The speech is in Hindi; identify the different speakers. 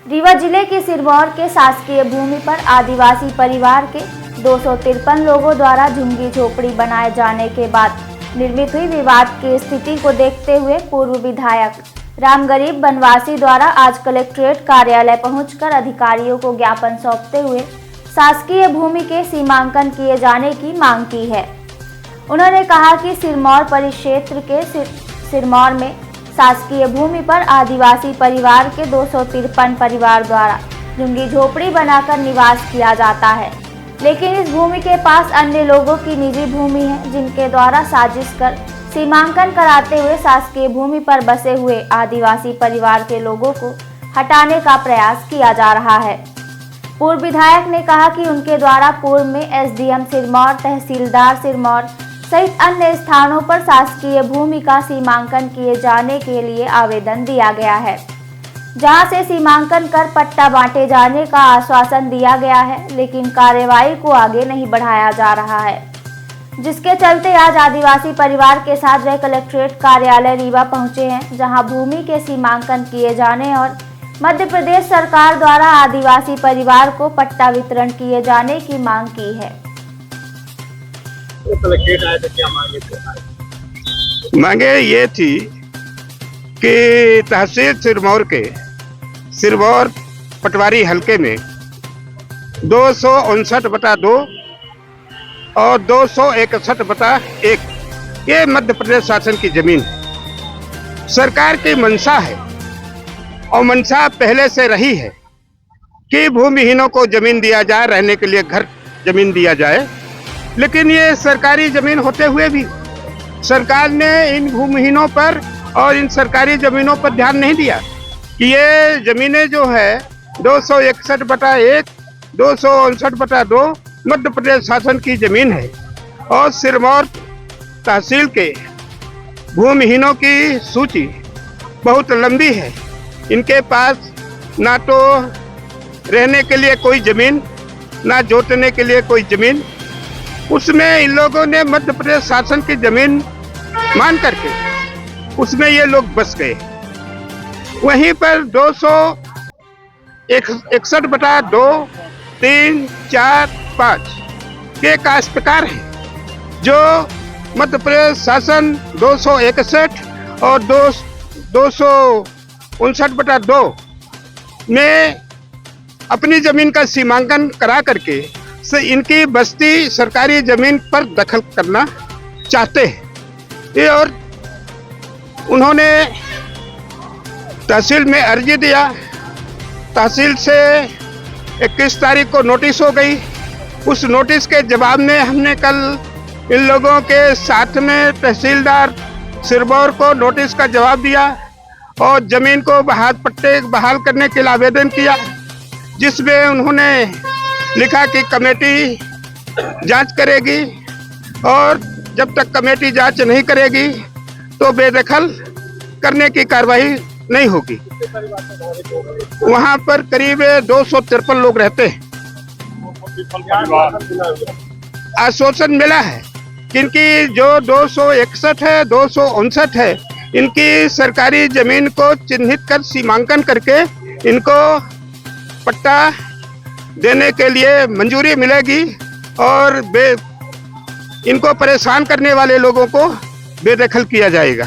Speaker 1: रीवा जिले के सिरमौर के शासकीय भूमि पर आदिवासी परिवार के 253 लोगों द्वारा झुग्गी झोपड़ी बनाए जाने के बाद निर्मित हुई विवाद की स्थिति को देखते हुए पूर्व विधायक रामगरीब बनवासी द्वारा आज कलेक्ट्रेट कार्यालय पहुंचकर अधिकारियों को ज्ञापन सौंपते हुए शासकीय भूमि के सीमांकन किए जाने की मांग की है। उन्होंने कहा कि सिरमौर परिक्षेत्र के सिरमौर में शासकीय भूमि पर आदिवासी परिवार के 253 परिवार द्वारा झुग्गी झोपड़ी बनाकर निवास किया जाता है, लेकिन इस भूमि के पास अन्य लोगों की निजी भूमि है, जिनके द्वारा साजिश कर सीमांकन कराते हुए शासकीय भूमि पर बसे हुए आदिवासी परिवार के लोगों को हटाने का प्रयास किया जा रहा है। पूर्व विधायक ने कहा कि उनके द्वारा पूर्व में एसडीएम सिरमौर, तहसीलदार सिरमौर सहित अन्य स्थानों पर शासकीय भूमि का सीमांकन किए जाने के लिए आवेदन दिया गया है, जहां से सीमांकन कर पट्टा बांटे जाने का आश्वासन दिया गया है, लेकिन कार्यवाही को आगे नहीं बढ़ाया जा रहा है, जिसके चलते आज आदिवासी परिवार के साथ वे कलेक्ट्रेट कार्यालय रीवा पहुंचे हैं, जहां भूमि के सीमांकन किए जाने और मध्य प्रदेश सरकार द्वारा आदिवासी परिवार को पट्टा वितरण किए जाने की मांग की है।
Speaker 2: कलेक्ट्रेट आए थे, क्या मांगे थे?
Speaker 3: मांगे ये थी कि तहसील सिरमौर के सिरमौर पटवारी हलके में 259/2 और 261/1 ये मध्य प्रदेश शासन की जमीन है। सरकार की मंशा है और मंशा पहले से रही है कि भूमिहीनों को जमीन दिया जाए, रहने के लिए घर जमीन दिया जाए, लेकिन ये सरकारी जमीन होते हुए भी सरकार ने इन भूमिहीनों पर और इन सरकारी जमीनों पर ध्यान नहीं दिया कि ये जमीनें जो है 261/1, 259/2 मध्य प्रदेश शासन की जमीन है और सिरमौर तहसील के भूमिहीनों की सूची बहुत लंबी है। इनके पास ना तो रहने के लिए कोई जमीन, ना जोतने के लिए कोई जमीन, उसमें इन लोगों ने मध्य प्रदेश शासन की जमीन मान करके उसमें ये लोग बस गए। वहीं पर 261/2, 3, 4, 5 के काश्तकार हैं, जो मध्य प्रदेश शासन 261 और 259/2 में अपनी जमीन का सीमांकन करा करके से इनकी बस्ती सरकारी जमीन पर दखल करना चाहते हैं। ये और उन्होंने तहसील में अर्जी दिया, तहसील से 21 तारीख को नोटिस हो गई। उस नोटिस के जवाब में हमने कल इन लोगों के साथ में तहसीलदार सिरमौर को नोटिस का जवाब दिया और जमीन को पट्टे बहाल करने के लिए आवेदन किया, जिसमें उन्होंने लिखा कि कमेटी जांच करेगी और जब तक कमेटी जांच नहीं करेगी तो बेदखल करने की कार्रवाई नहीं होगी। वहां पर करीब 253 लोग रहते हैं। आश्वासन मिला है कि इनकी जो 261 है, 259 है, इनकी सरकारी जमीन को चिन्हित कर सीमांकन करके इनको पट्टा देने के लिए मंजूरी मिलेगी और इनको परेशान करने वाले लोगों को बेदखल किया जाएगा।